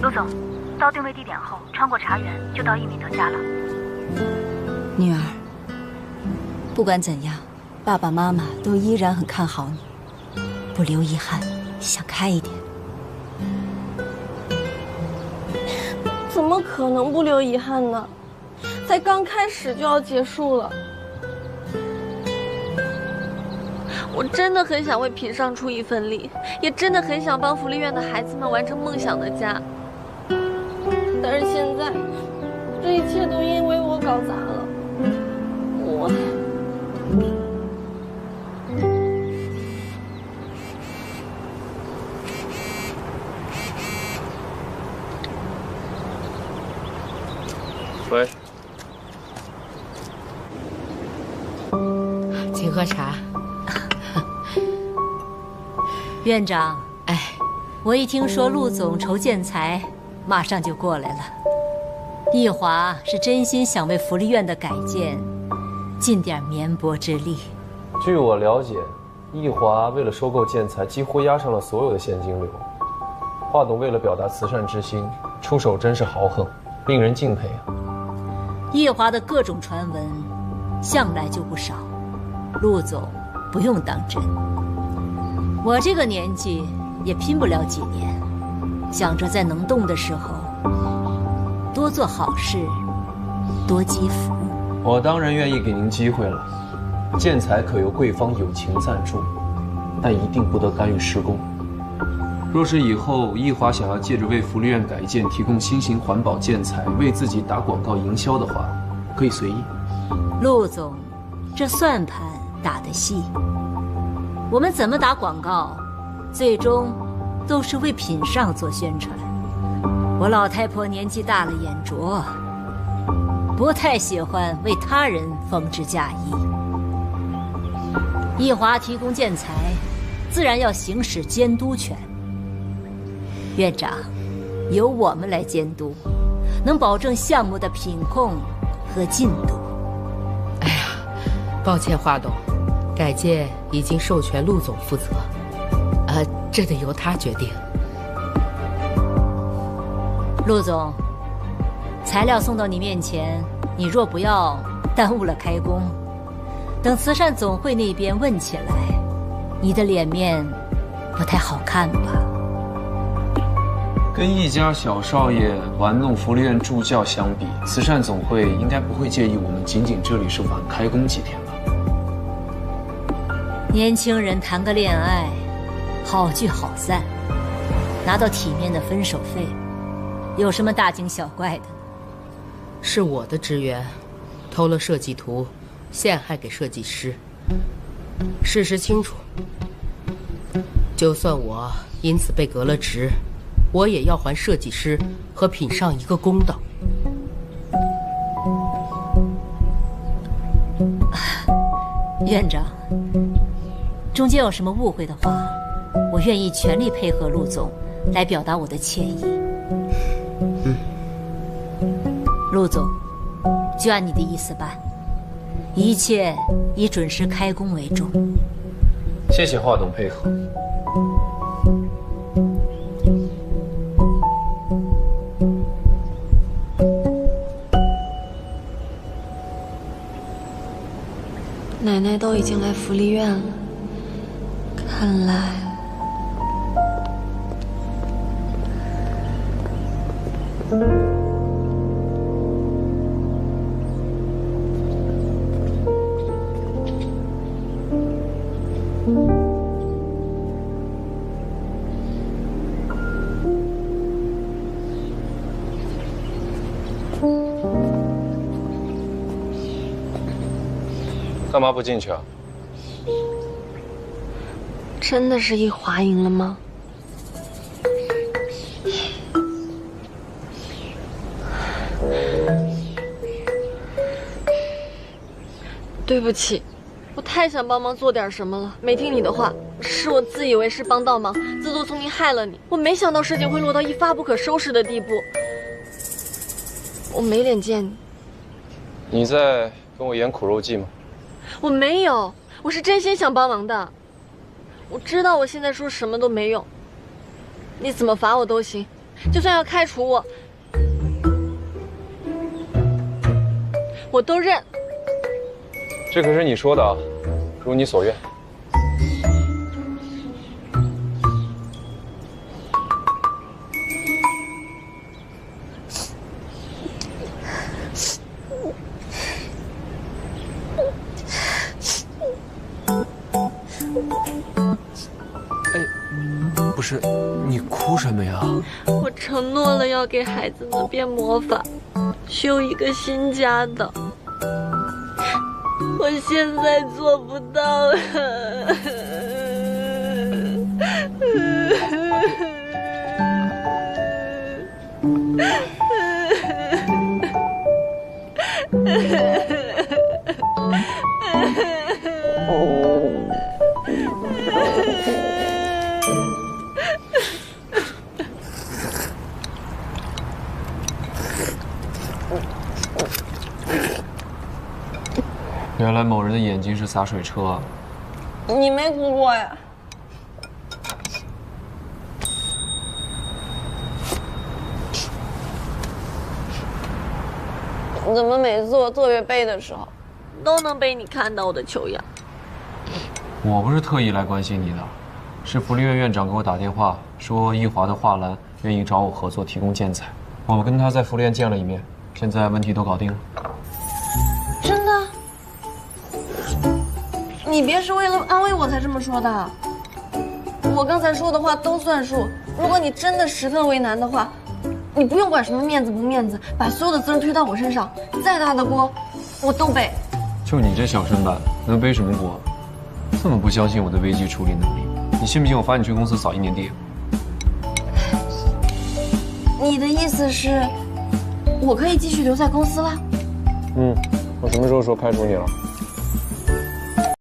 陆总，到定位地点后，穿过茶园就到易明德家了。
女儿，不管怎样，爸爸妈妈都依然很看好你，不留遗憾，想开一点。
怎么可能不留遗憾呢？才刚开始就要结束了。我真的很想为品上出一份力，也真的很想帮福利院的孩子们完成梦想的家。但是现在，这一切都因为我搞砸了。
喂，
请喝茶。
院长，哎，我一听说陆总筹建材，马上就过来了。奕华是真心想为福利院的改建尽点绵薄之力。
据我了解，奕华为了收购建材，几乎押上了所有的现金流。华董为了表达慈善之心，出手真是豪横，令人敬佩啊。
奕华的各种传闻向来就不少，陆总不用当真。我这个年纪也拼不了几年，想着在能动的时候多做好事，多积福。
我当然愿意给您机会了。建材可由贵方友情赞助，但一定不得干预施工。若是以后奕华想要借着为福利院改建提供新型环保建材，为自己打广告营销的话，可以随意。
陆总，这算盘打得细。我们怎么打广告，最终都是为品上做宣传。我老太婆年纪大了，眼拙，不太喜欢为他人缝制嫁衣。奕华提供建材，自然要行使监督权。院长，由我们来监督，能保证项目的品控和进度。
哎呀，抱歉，华董，改建已经授权陆总负责，这得由他决定。
陆总，材料送到你面前，你若不要，耽误了开工，等慈善总会那边问起来，你的脸面不太好看吧？
跟一家小少爷玩弄福利院助教相比，慈善总会应该不会介意我们仅这里是晚开工几天吧？
年轻人谈个恋爱，好聚好散，拿到体面的分手费，有什么大惊小怪的？
是我的职员偷了设计图，陷害给设计师。事实清楚，就算我因此被革了职，我也要还设计师和品上一个公道。
院长，中间有什么误会的话，我愿意全力配合陆总来表达我的歉意。陆总，就按你的意思办，一切以准时开工为重。
谢谢华董配合。
奶奶都已经来福利院了，看来
干嘛不进去啊？
真的是奕华赢了吗？对不起，我太想帮忙做点什么了，没听你的话，是我自以为是帮倒忙，自作聪明害了你。我没想到事情会落到一发不可收拾的地步，我没脸见你。
你在跟我演苦肉计吗？
我没有，我是真心想帮忙的。我知道我现在说什么都没用，你怎么罚我都行，就算要开除我，我都认。
这可是你说的啊，如你所愿。不是，你哭什么呀？
我承诺了要给孩子们变魔法，修一个新家的，我现在做不到了。
原来某人的眼睛是洒水车啊！
你没哭过呀？怎么每次我特别背的时候，都能被你看到我的球样？
我不是特意来关心你的，是福利院院长给我打电话说易华的画廊愿意找我合作提供建材，我跟他在福利院见了一面，现在问题都搞定了。
真的？你别是为了安慰我才这么说的，我刚才说的话都算数。如果你真的十分为难的话，你不用管什么面子不面子，把所有的责任推到我身上，再大的锅我都背。
就你这小身板，能背什么锅？这么不相信我的危机处理能力，你信不信我罚你去公司扫1年地？
你的意思是，我可以继续留在公司了？
我什么时候说开除你了？